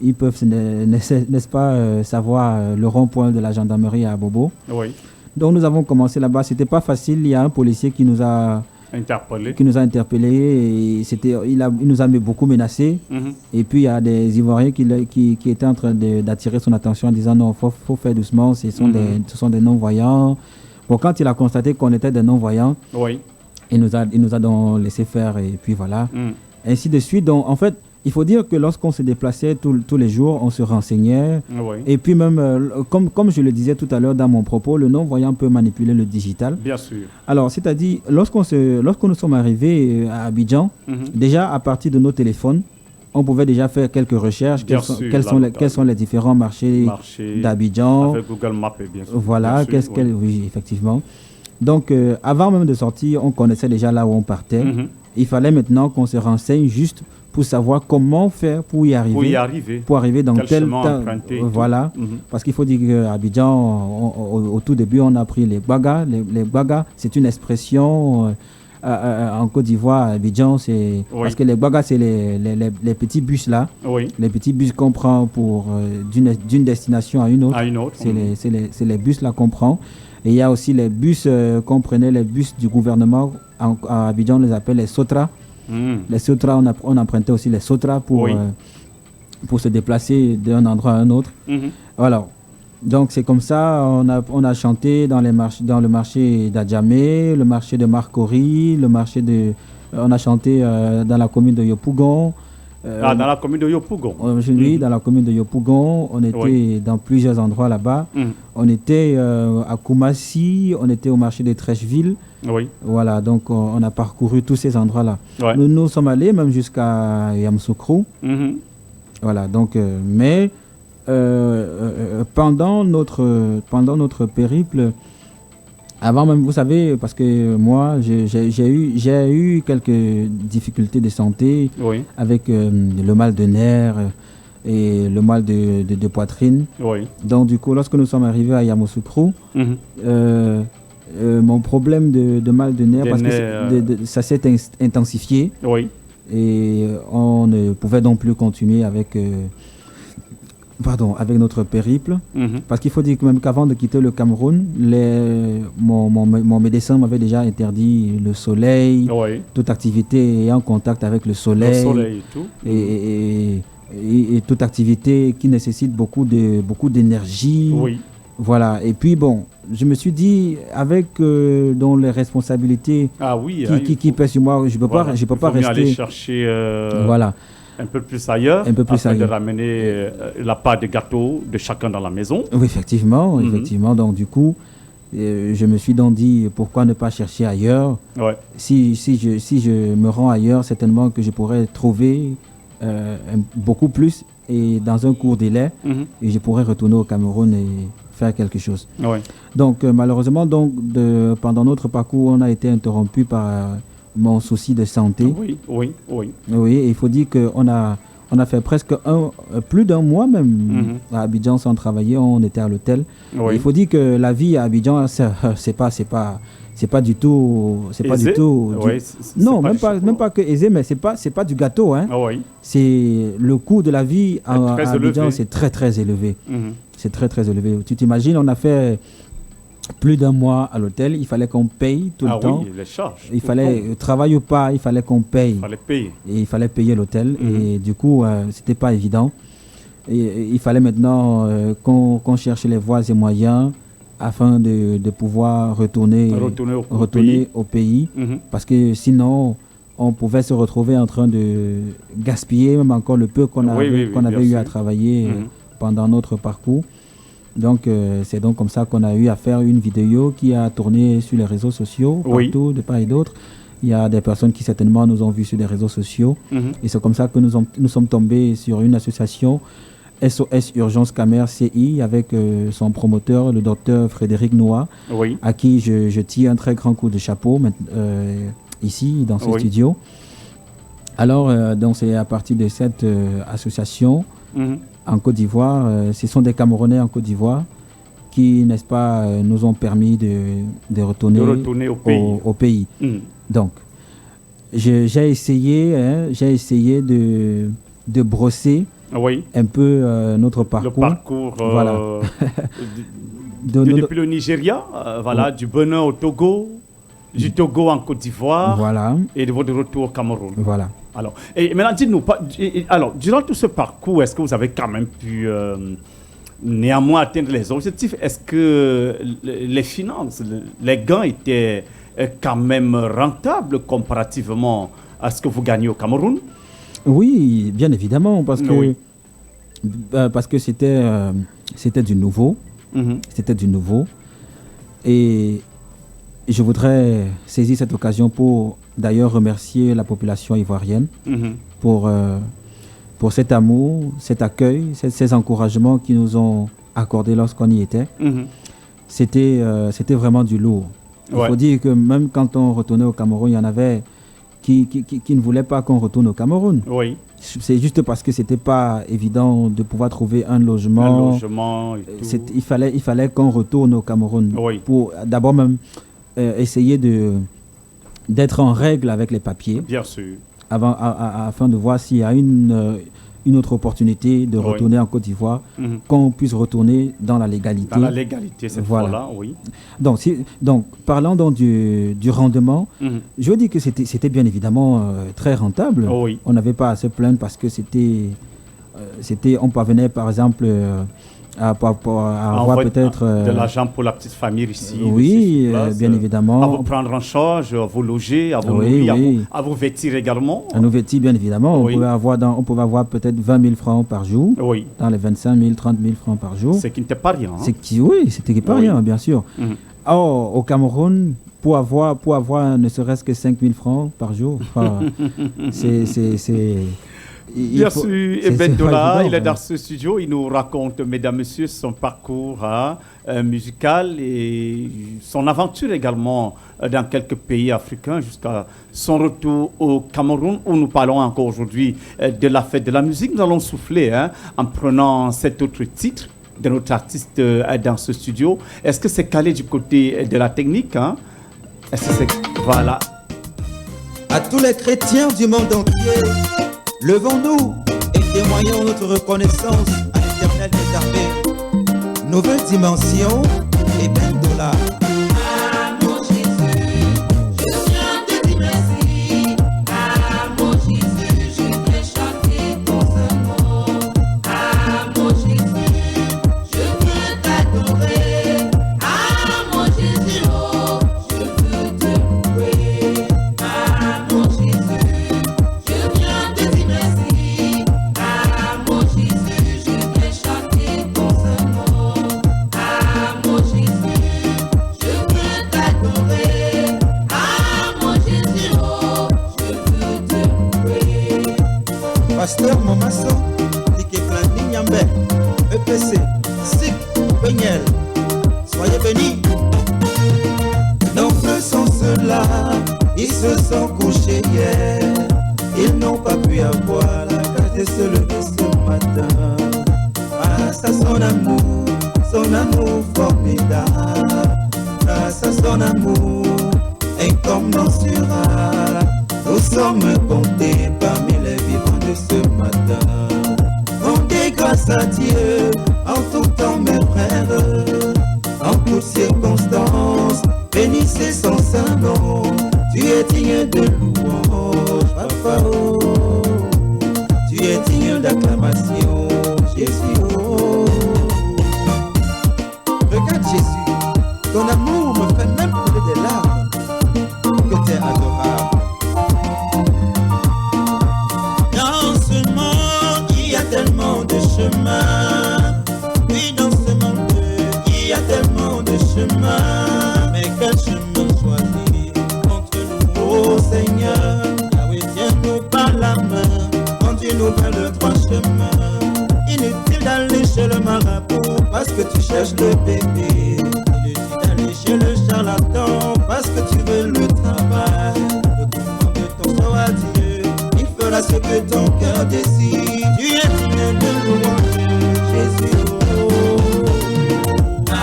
ils peuvent, n'est-ce pas, savoir le rond-point de la gendarmerie à Abobo. Oui. Donc nous avons commencé là-bas. C'était pas facile. Il y a un policier qui nous a interpellés et il nous a beaucoup menacés. Et puis il y a des Ivoiriens qui étaient en train d'attirer son attention en disant non, faut faire doucement, ce sont des non-voyants. Bon, quand il a constaté qu'on était des non-voyants, il nous a donc laissé faire et puis voilà. Ainsi de suite. Donc en fait, il faut dire que lorsqu'on se déplaçait tous les jours, on se renseignait. Et puis même, comme je le disais tout à l'heure dans mon propos, le non-voyant peut manipuler le digital. Bien sûr. Alors, c'est-à-dire, lorsque nous sommes arrivés à Abidjan, déjà à partir de nos téléphones, on pouvait déjà faire quelques recherches. Quels sont les différents marchés d'Abidjan. Avec Google Maps, bien sûr. Voilà, oui, effectivement. Donc, avant même de sortir, on connaissait déjà là où on partait. Il fallait maintenant qu'on se renseigne juste pour savoir comment faire pour y arriver. Pour arriver dans tel temps. Voilà. Parce qu'il faut dire qu'à Abidjan, au tout début, on a pris les bagas. Les bagas, c'est une expression en Côte d'Ivoire, à Abidjan, parce que les bagas, c'est les petits bus là. Les petits bus qu'on prend d'une destination à une autre. C'est les bus là qu'on prend. Et il y a aussi les bus qu'on prenait, les bus du gouvernement. À Abidjan, on les appelle les Sotras. Les Sotras, on empruntait aussi les Sotras pour se déplacer d'un endroit à un autre. Voilà. Donc c'est comme ça, on a chanté dans le marché d'Adjamé, le marché de Marcory, on a chanté dans la commune de Yopougon, dans la commune de Yopougon. Aujourd'hui, dans la commune de Yopougon, on était dans plusieurs endroits là-bas. On était à Koumassi, on était au marché de Trècheville. Oui. Voilà, donc on a parcouru tous ces endroits-là. Ouais. Nous sommes allés même jusqu'à Yamoussoukro. Voilà, donc, mais pendant notre périple, avant même, vous savez, parce que moi, j'ai eu quelques difficultés de santé avec le mal de nerfs et le mal de poitrine. Oui. Donc, du coup, lorsque nous sommes arrivés à Yamoussoukro, mon problème de mal de nerfs, ça s'est intensifié. Oui. Et on ne pouvait donc plus continuer avec notre périple. Parce qu'il faut dire quand même qu'avant de quitter le Cameroun, mon médecin m'avait déjà interdit le soleil, toute activité en contact avec le soleil et tout. Et toute activité qui nécessite beaucoup d'énergie. Oui. Voilà. Et puis bon, je me suis dit, avec dans les responsabilités qui pèsent sur moi, je peux pas rester. Aller chercher un peu plus ailleurs, afin de ramener la part des gâteaux de chacun dans la maison. Oui, effectivement. Donc du coup, je me suis donc dit, pourquoi ne pas chercher ailleurs? Si je me rends ailleurs, certainement que je pourrais trouver beaucoup plus et dans un court délai, et je pourrais retourner au Cameroun et faire quelque chose. Donc malheureusement, pendant notre parcours, on a été interrompu par mon souci de santé. Oui, il faut dire qu'on a fait presque plus d'un mois même à Abidjan sans travailler. On était à l'hôtel. Il faut dire que la vie à Abidjan, c'est pas du tout. Non, même pas que aisé, mais c'est pas du gâteau. Hein. C'est le coût de la vie à Abidjan, c'est très très élevé. C'est très très élevé. Tu t'imagines, on a fait plus d'un mois à l'hôtel, il fallait qu'on paye tout le temps. Les charges. Il fallait, travail ou pas, il fallait qu'on paye. Il fallait payer. Et il fallait payer l'hôtel. Et du coup, c'était pas évident. Et il fallait maintenant qu'on cherche les voies et moyens afin de pouvoir retourner au pays. Parce que sinon, on pouvait se retrouver en train de gaspiller même encore le peu qu'on avait eu à travailler pendant notre parcours. Donc, c'est donc comme ça qu'on a eu à faire une vidéo qui a tourné sur les réseaux sociaux, partout, de part et d'autre. Il y a des personnes qui certainement nous ont vus sur les réseaux sociaux. Et c'est comme ça que nous sommes tombés sur une association SOS Urgence Camer CI avec son promoteur, le docteur Frédéric Noah, à qui je tire un très grand coup de chapeau ici, dans ce studio. Alors, donc c'est à partir de cette association en Côte d'Ivoire, ce sont des Camerounais en Côte d'Ivoire qui, n'est-ce pas, nous ont permis de retourner au pays. Donc, j'ai essayé de brosser un peu notre parcours. Le parcours depuis le Nigeria, du Bénin au Togo, du Togo en Côte d'Ivoire et de votre retour au Cameroun. Voilà. Alors, et maintenant, dites-nous, durant tout ce parcours, est-ce que vous avez quand même pu néanmoins atteindre les objectifs? Est-ce que les finances, les gains étaient quand même rentables comparativement à ce que vous gagnez au Cameroun? Oui, bien évidemment, parce que c'était du nouveau. C'était du nouveau. Et je voudrais saisir cette occasion pour d'ailleurs remercier la population ivoirienne pour cet amour, cet accueil, ces encouragements qu'ils nous ont accordés lorsqu'on y était. C'était vraiment du lourd. Il faut dire que même quand on retournait au Cameroun, il y en avait qui ne voulaient pas qu'on retourne au Cameroun. C'est juste parce que c'était pas évident de pouvoir trouver un logement. Il fallait qu'on retourne au Cameroun pour d'abord même essayer d'être en règle avec les papiers. Bien sûr. Afin de voir s'il y a une autre opportunité de retourner en Côte d'Ivoire, qu'on puisse retourner dans la légalité. Dans la légalité, cette fois-là, oui. Donc, parlant donc du rendement, je veux dire que c'était bien évidemment très rentable. On n'avait pas à se plaindre parce que on parvenait par exemple avoir peut-être de l'argent pour la petite famille ici. Oui, bien évidemment. À vous prendre en charge, à vous loger, à vous nourrir, à vous vêtir également. À nous vêtir, bien évidemment. On pouvait avoir peut-être 20 000 francs par jour. Oui. Dans les 25 000, 30 000 francs par jour. Ce qui n'était pas rien. Oui, c'était pas rien, bien sûr. Or, au Cameroun, pour avoir ne serait-ce que 5 000 francs par jour, Bien sûr, Eben Dola, il est dans ce studio, il nous raconte, mesdames, messieurs, son parcours musical et son aventure également dans quelques pays africains jusqu'à son retour au Cameroun où nous parlons encore aujourd'hui de la fête de la musique. Nous allons souffler en prenant cet autre titre de notre artiste dans ce studio. Est-ce que c'est calé du côté de la technique Est-ce que c'est... Voilà. À tous les chrétiens du monde entier, levons-nous et témoignons notre reconnaissance à l'Éternel des armées. Nouvelle dimension, Eben Dola. Pasteur Momasso, Dike Flani Nyambe, EPC, Sik, Benyel, soyez bénis. Nos frères sont ceux-là, ils se sont couchés hier. Ils n'ont pas pu avoir la grâce de se lever ce matin. Grâce à son amour formidable. Grâce à son amour incommensurable. Nous sommes comptés parmi les vivants de ce matin. Rendez grâce à Dieu en tout temps, mes frères. En toutes circonstances, bénissez son saint nom. Tu es digne de louange, Papa. Oh. Tu es digne d'acclamation, Jésus. Oh. Regarde Jésus, ton amour me fait même couler des larmes. Que tu es adorable. Dans ce monde, il y a tellement de chemins. Oui, dans ce monde, il y a tellement de chemins. Mais quel chemin choisir entre nous, ô Seigneur? Yahweh, tiens-nous par la main, conduis-nous vers le droit chemin. Inutile d'aller chez le marabout parce que tu cherches le bébé. Inutile d'aller chez le charlatan parce que tu veux le travail. Le commandement de ton sort à Dieu, il fera ce que ton cœur désire. Tu es digne de louange, Jésus. Ah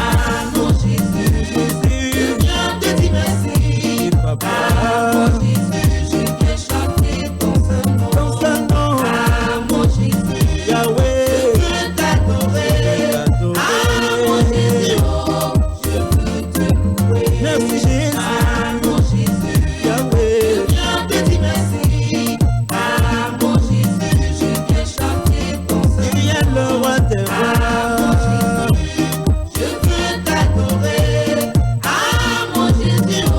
mon Jésus, Jésus, je viens te dire merci, Papa. Ah mon Jésus, je viens chanter ton saint nom. Ton saint nom. Ah mon Jésus, Yahweh, je veux t'adorer. Ah mon Jésus, oh, je veux te louer. Merci Jésus. Ah mon Jésus, Yahweh, je viens te dire merci. Ah mon Jésus, je viens chanter ton saint nom. Tu es le roi des rois. Je veux t'adorer, ah mon Jésus, oh.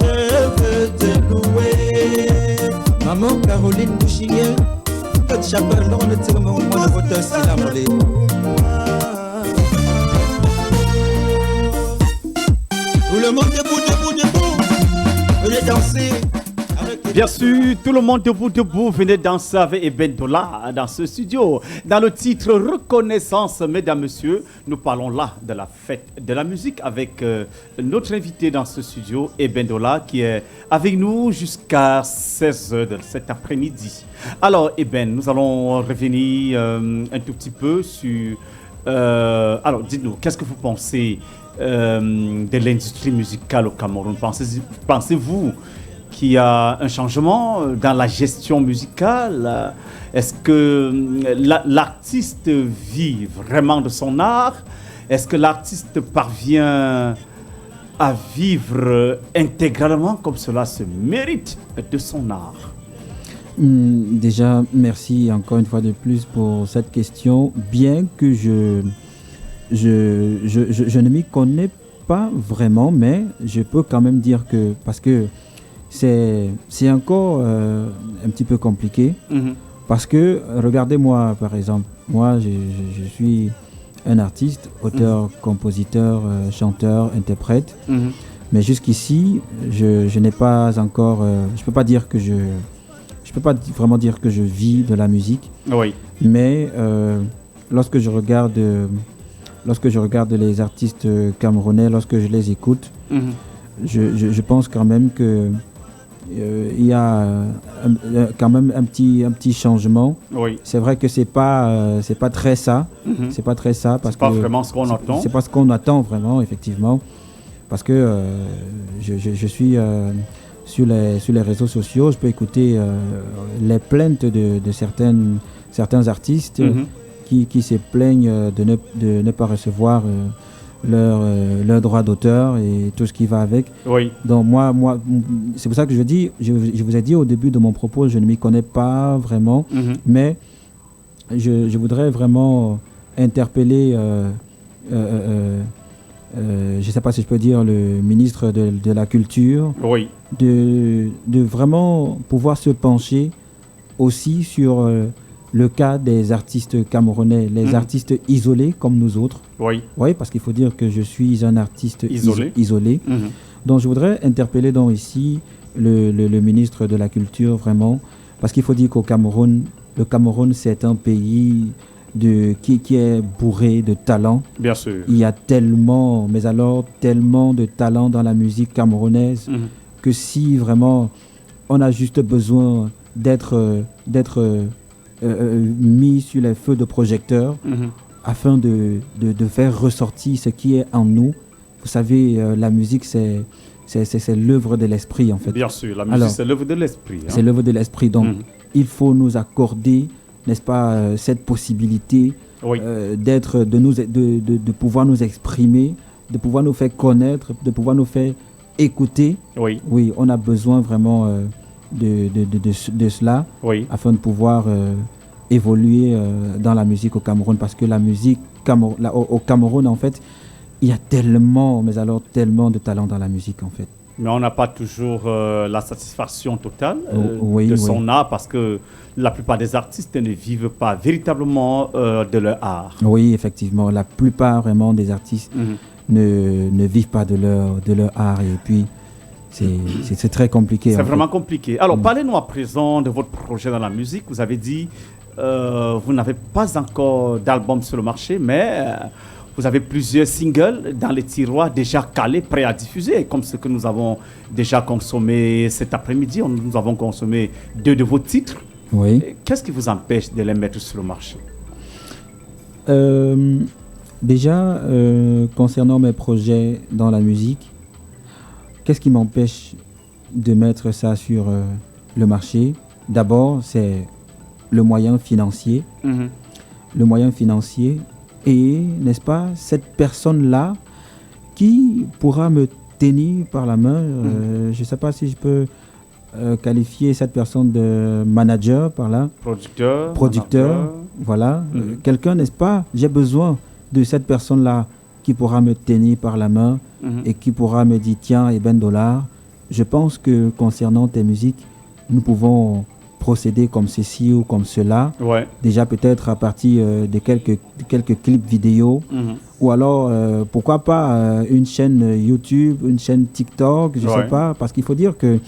Je veux te louer. Maman Caroline Bouchinier, Code Chapelle, on ne tire mon moins de votre style à voler. Tout le monde debout, debout, debout. Venez danser. Bien sûr, tout le monde debout, venez danser avec Eben Dola dans ce studio. Dans le titre Reconnaissance, mesdames, messieurs, nous parlons là de la fête de la musique avec notre invité dans ce studio, Eben Dola, qui est avec nous jusqu'à 16h de cet après-midi. Alors, Eben, nous allons revenir un tout petit peu sur... alors, dites-nous, qu'est-ce que vous pensez de l'industrie musicale au Cameroun? Pensez-vous qu'il y a un changement dans la gestion musicale? Est-ce que l'artiste vit vraiment de son art? Est-ce que l'artiste parvient à vivre intégralement comme cela se mérite de son art? Déjà, merci encore une fois de plus pour cette question. Bien que je ne m'y connais pas vraiment, mais je peux quand même dire que, parce que c'est encore un petit peu compliqué, parce que, regardez-moi par exemple, moi je suis un artiste, auteur, compositeur, chanteur, interprète, mais jusqu'ici, je n'ai pas encore, je peux pas dire que je peux pas vraiment dire que je vis de la musique, Oui. mais lorsque je regarde les artistes camerounais, lorsque je les écoute, je pense quand même que il y a quand même un petit changement. Oui. C'est vrai que c'est pas très ça, c'est pas très ça parce C'est pas que vraiment ce qu'on attend. c'est pas ce qu'on attend vraiment, effectivement, parce que je suis sur les réseaux sociaux, je peux écouter les plaintes de certains artistes qui se plaignent de ne pas recevoir leur droit d'auteur et tout ce qui va avec. Oui. Donc moi, c'est pour ça que je vous ai dit au début de mon propos, je ne m'y connais pas vraiment, mais je voudrais vraiment interpeller, je ne sais pas si je peux dire, le ministre de la Culture, Oui. de vraiment pouvoir se pencher aussi sur le cas des artistes camerounais, les artistes isolés comme nous autres. Oui. Oui, parce qu'il faut dire que je suis un artiste Isolé. isolé. Donc je voudrais interpeller donc ici le ministre de la Culture vraiment, parce qu'il faut dire qu'au Cameroun, le Cameroun c'est un pays qui est bourré de talent. Bien sûr. Il y a tellement, mais alors tellement de talent dans la musique camerounaise que si vraiment on a juste besoin d'être mis sur les feux de projecteurs afin de faire ressortir ce qui est en nous. Vous savez, la musique, c'est l'œuvre de l'esprit, en fait. Bien sûr, la musique, Alors, c'est l'œuvre de l'esprit. c'est l'œuvre de l'esprit. Donc, il faut nous accorder, n'est-ce pas, cette possibilité Oui. de pouvoir nous exprimer, de pouvoir nous faire connaître, de pouvoir nous faire écouter. Oui. Oui, on a besoin vraiment de cela Oui. afin de pouvoir évoluer dans la musique au Cameroun, parce que la musique au Cameroun, en fait, il y a tellement, mais alors tellement de talent dans la musique, en fait. Mais on n'a pas toujours la satisfaction totale Oui, de oui. son art, parce que la plupart des artistes ne vivent pas véritablement de leur art. Oui, effectivement, la plupart vraiment des artistes ne vivent pas de leur art, et puis c'est très compliqué. C'est en vraiment fait. compliqué. Alors, parlez-nous à présent de votre projet dans la musique. Vous avez dit vous n'avez pas encore d'album sur le marché, mais vous avez plusieurs singles dans les tiroirs déjà calés, prêts à diffuser, comme ce que nous avons déjà consommé cet après-midi. Nous avons consommé 2 de vos titres. Oui. Qu'est-ce qui vous empêche de les mettre sur le marché? Déjà, concernant mes projets dans la musique, qu'est-ce qui m'empêche de mettre ça sur le marché? D'abord, c'est le moyen financier. Le moyen financier et, n'est-ce pas, cette personne-là qui pourra me tenir par la main. Je ne sais pas si je peux qualifier cette personne de manager par là. Producteur. Producteur, voilà. Quelqu'un, n'est-ce pas? J'ai besoin de cette personne-là qui pourra me tenir par la main et qui pourra me dire, tiens, et ben $. Je pense que concernant tes musiques, nous pouvons procéder comme ceci ou comme cela. Ouais. Déjà peut-être à partir de quelques clips vidéo. Ou alors, pourquoi pas une chaîne YouTube, une chaîne TikTok, je ne sais pas. Parce qu'il faut dire que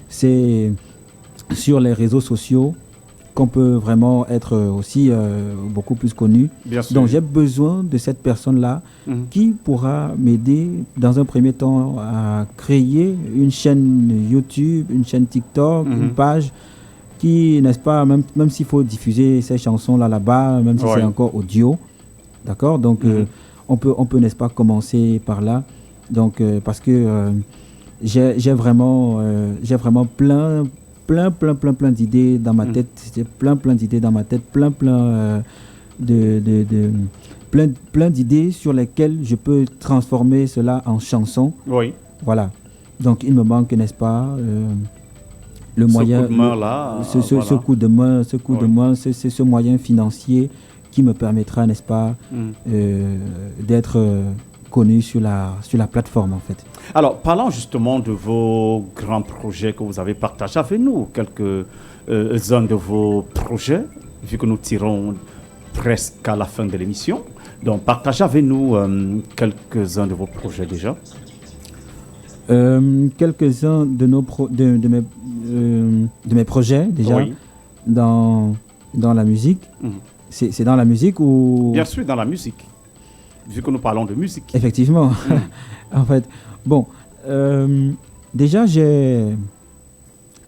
c'est sur les réseaux sociaux qu'on peut vraiment être aussi beaucoup plus connu. Bien sûr. Donc j'ai besoin de cette personne-là qui pourra m'aider dans un premier temps à créer une chaîne YouTube, une chaîne TikTok, une page qui, n'est-ce pas, même s'il faut diffuser ces chansons-là là-bas, même si c'est encore audio, d'accord? Donc on peut, n'est-ce pas, commencer par là. Donc parce que j'ai vraiment plein d'idées dans ma tête. J'ai plein d'idées dans ma tête, plein d'idées sur lesquelles je peux transformer cela en chanson. Oui. Voilà. Donc il me manque, n'est-ce pas, le moyen, coup de main là, ce coup de main, c'est ce moyen financier qui me permettra, n'est-ce pas, d'être connu sur la plateforme en fait. Alors, parlons justement de vos grands projets que vous avez partagés avec nous, quelques-uns de vos projets, vu que nous tirons presque à la fin de l'émission. Donc, partagez avec nous quelques-uns de vos projets déjà. Quelques-uns de mes projets déjà Oui. dans la musique. C'est dans la musique ou... Bien sûr, dans la musique, vu que nous parlons de musique. Effectivement. En fait, bon, déjà j'ai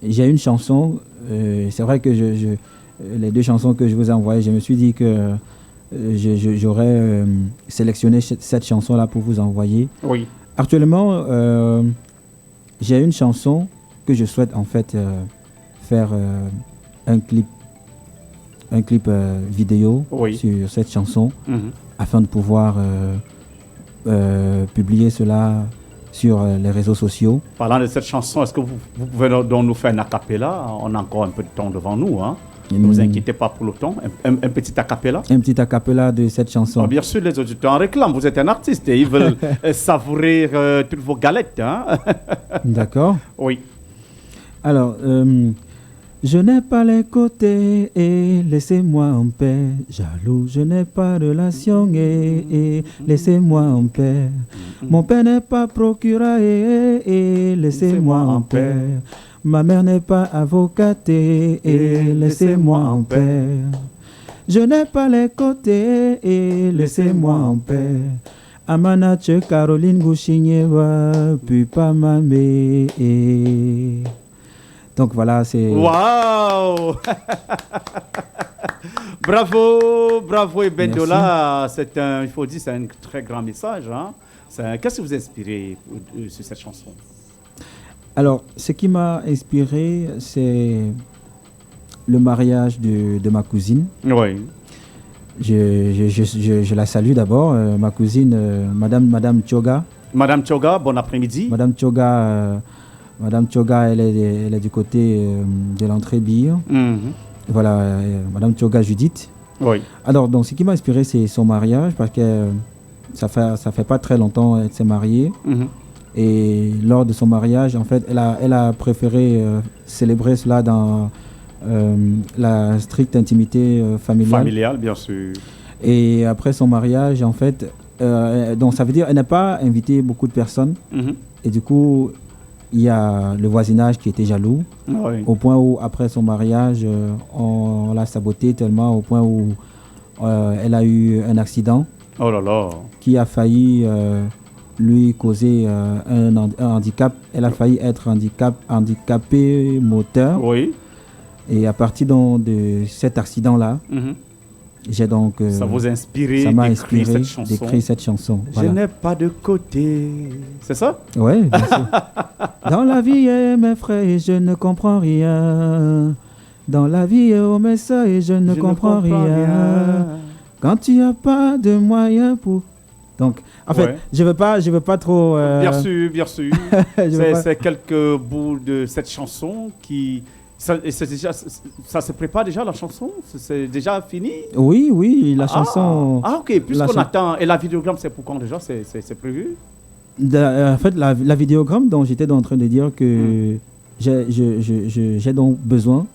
une chanson. C'est vrai que les deux chansons que je vous ai envoyées, je me suis dit que j'aurais sélectionné cette chanson-là pour vous envoyer. Oui. Actuellement, j'ai une chanson que je souhaite en fait faire un clip vidéo sur cette chanson afin de pouvoir publier cela sur les réseaux sociaux. Parlant de cette chanson, est-ce que vous pouvez donc nous faire un acapella? On a encore un peu de temps devant nous. Hein? Ne vous inquiétez pas pour le temps. Un petit acapella? Un petit acapella de cette chanson. Oh, bien sûr, les auditeurs en réclament. Vous êtes un artiste et ils veulent savourer toutes vos galettes. Hein? D'accord. Oui. Alors, je n'ai pas les côtés et laissez-moi en paix. Jaloux, je n'ai pas de relation et laissez-moi en paix. Mon père n'est pas procureur et laissez-moi en paix. Ma mère n'est pas avocate et laissez-moi en paix. Je n'ai pas les côtés et laissez-moi en paix. Amanache Caroline Gouchigneva, puis pas mamé. Donc voilà, c'est... Waouh! Bravo et Bendola. C'est il faut dire, c'est un très grand message. Hein? Qu'est-ce qui vous a inspiré sur cette chanson? Alors, ce qui m'a inspiré, c'est le mariage de ma cousine. Oui. Je la salue d'abord, ma cousine, Madame Tchoga. Madame Tchoga, bon après-midi. Madame Tchoga, elle est du côté de l'entrée Bire. Voilà, Madame Tchoga Judith. Oui. Alors, donc, ce qui m'a inspiré, c'est son mariage, parce que ça fait pas très longtemps qu'elle s'est mariée. Et lors de son mariage, en fait, elle a préféré célébrer cela dans la stricte intimité familiale. Familiale, bien sûr. Et après son mariage, en fait, donc ça veut dire qu'elle n'a pas invité beaucoup de personnes. Et du coup, il y a le voisinage qui était jaloux, au point où, après son mariage, on l'a sabotée tellement, au point où elle a eu un accident. Oh là là. Qui a failli lui causer un handicap. Elle a failli être handicapée moteur. Oui. Et à partir de cet accident-là, j'ai donc... ça vous a inspiré ça m'a inspiré d'écrire cette chanson. Voilà. Je n'ai pas de côté. C'est ça? Oui, bien sûr. Dans la vie, mes frères, je ne comprends rien. Dans la vie, mes soeurs, je ne comprends rien. Quand tu n'as pas de moyens pour... Donc, en fait, je veux pas trop... Bien sûr. C'est quelques bouts de cette chanson qui... Ça se prépare déjà, la chanson? C'est déjà fini? Oui, la chanson... Ah, ok. Puisqu'on attend... Et la vidéogramme, c'est pour quand déjà? C'est prévu? En fait, la vidéogramme dont j'étais en train de dire que j'ai donc besoin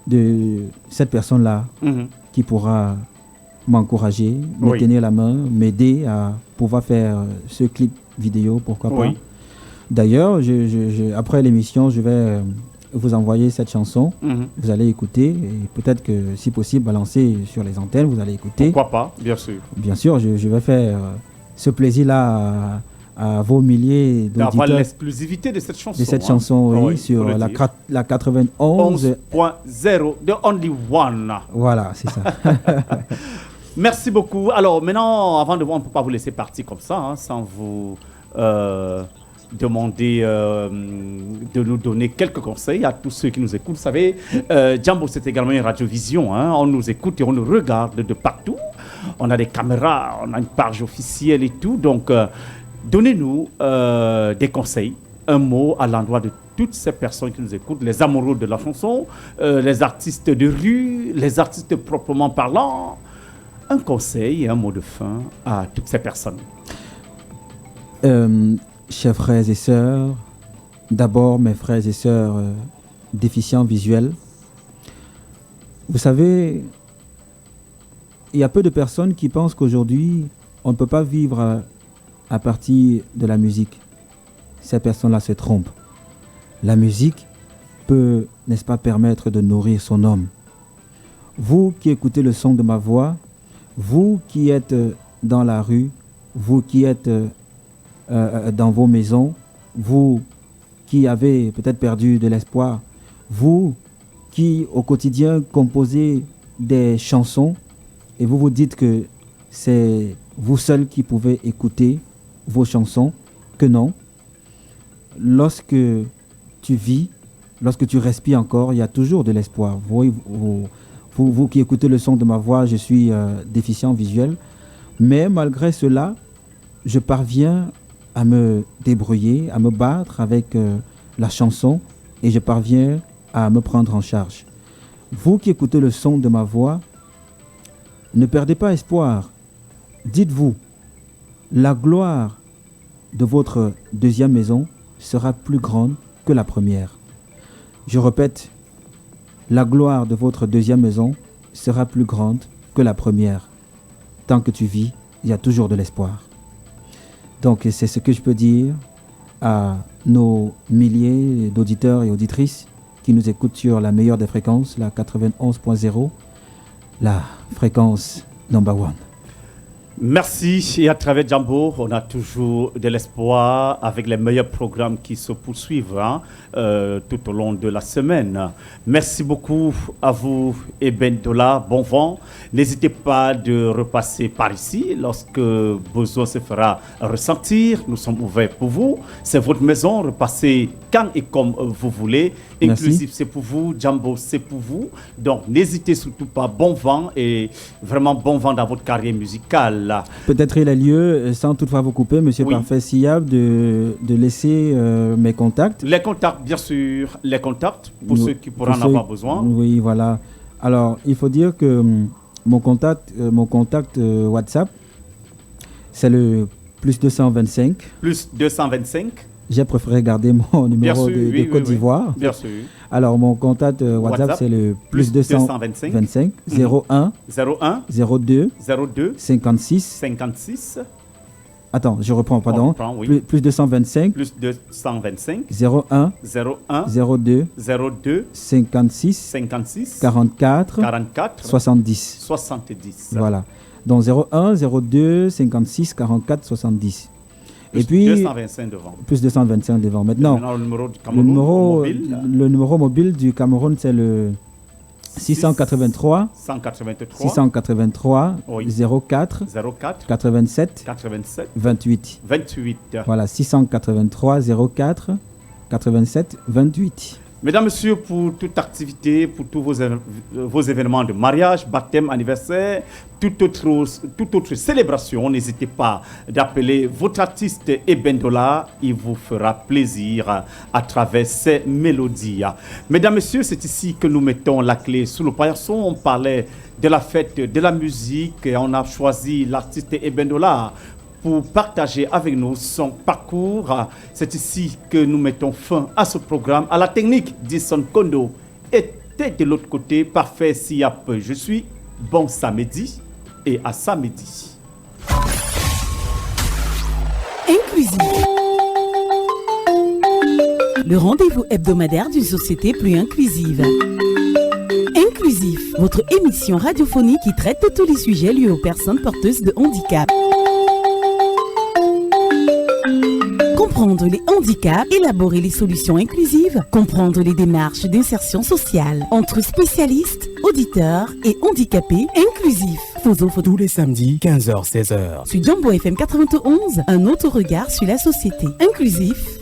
de cette personne-là qui pourra m'encourager, me tenir la main, m'aider à pouvoir faire ce clip vidéo, pourquoi pas. D'ailleurs, après l'émission, je vais vous envoyer cette chanson, vous allez écouter, et peut-être que si possible, balancer sur les antennes, vous allez écouter. Pourquoi pas, bien sûr. Bien sûr, je vais faire ce plaisir-là à vos milliers d'auditeurs. D'avoir l'exclusivité de cette chanson. De cette chanson, sur la 91.0 The Only One. Voilà, c'est ça. Merci beaucoup. Alors maintenant, on ne peut pas vous laisser partir comme ça, sans vous demander de nous donner quelques conseils à tous ceux qui nous écoutent. Vous savez, Jambo, c'est également une radiovision. On nous écoute et on nous regarde de partout. On a des caméras, on a une page officielle et tout. Donc, donnez-nous des conseils, un mot à l'endroit de toutes ces personnes qui nous écoutent, les amoureux de la chanson, les artistes de rue, les artistes proprement parlant. un conseil et un mot de fin à toutes ces personnes. Chers frères et sœurs, d'abord mes frères et sœurs déficients visuels, vous savez, il y a peu de personnes qui pensent qu'aujourd'hui, on ne peut pas vivre à partir de la musique. Ces personnes-là se trompent. La musique peut, n'est-ce pas, permettre de nourrir son homme. Vous qui écoutez le son de ma voix, vous qui êtes dans la rue, vous qui êtes dans vos maisons, vous qui avez peut-être perdu de l'espoir, vous qui au quotidien composez des chansons et vous vous dites que c'est vous seul qui pouvez écouter vos chansons, que non. Lorsque tu vis, lorsque tu respires encore, il y a toujours de l'espoir. Vous qui écoutez le son de ma voix, je suis déficient visuel, mais malgré cela, je parviens à me débrouiller, à me battre avec la chanson et je parviens à me prendre en charge. Vous qui écoutez le son de ma voix, ne perdez pas espoir. Dites-vous, la gloire de votre deuxième maison sera plus grande que la première. Je répète, la gloire de votre deuxième maison sera plus grande que la première. Tant que tu vis, il y a toujours de l'espoir. Donc c'est ce que je peux dire à nos milliers d'auditeurs et auditrices qui nous écoutent sur la meilleure des fréquences, la 91.0, la fréquence number one. Merci. Et à travers Jambo, on a toujours de l'espoir avec les meilleurs programmes qui se poursuivent tout au long de la semaine. Merci beaucoup à vous, Eben Dola. Bon vent. N'hésitez pas de repasser par ici lorsque besoin se fera ressentir. Nous sommes ouverts pour vous. C'est votre maison. Repassez quand et comme vous voulez. Inclusif, c'est pour vous. Jambo, c'est pour vous. Donc, n'hésitez surtout pas. Bon vent et vraiment bon vent dans votre carrière musicale. Peut-être il a lieu, sans toutefois vous couper, Monsieur Parfait Siab, de laisser mes contacts. Les contacts, bien sûr, les contacts, pour ceux qui pourront en avoir besoin. Oui, voilà. Alors, il faut dire que mon contact WhatsApp, c'est le plus 225. Plus 225. J'ai préféré garder mon numéro de Côte d'Ivoire. Bien sûr. Alors, mon contact WhatsApp, c'est le plus 225 01 02 56. Attends, je reprends, pardon. Plus 225 01 02 56 44 70. Voilà. Donc 01 02 56 44 70. Plus et puis 225 devant. Plus 225 devant. Maintenant, le numéro mobile du Cameroun, c'est le 683 04 87 28. Voilà, 683 04 87 28. Mesdames, Messieurs, pour toute activité, pour tous vos événements de mariage, baptême, anniversaire, toute autre célébration, n'hésitez pas d'appeler votre artiste Eben Dola. Il vous fera plaisir à travers ces mélodies. Mesdames, Messieurs, c'est ici que nous mettons la clé sous le paillasson. On parlait de la fête de la musique et on a choisi l'artiste Eben Dola pour partager avec nous son parcours. C'est ici que nous mettons fin à ce programme. À la technique, Disson Kondo était de l'autre côté. Parfait Siap, je suis. Bon samedi et à samedi. Inclusif. Le rendez-vous hebdomadaire d'une société plus inclusive. Inclusif, votre émission radiophonique qui traite de tous les sujets liés aux personnes porteuses de handicap. Comprendre les handicaps, élaborer les solutions inclusives, comprendre les démarches d'insertion sociale entre spécialistes, auditeurs et handicapés inclusifs. Tous les samedis, 15h-16h. Sur Jambo FM 91, un autre regard sur la société. Inclusif.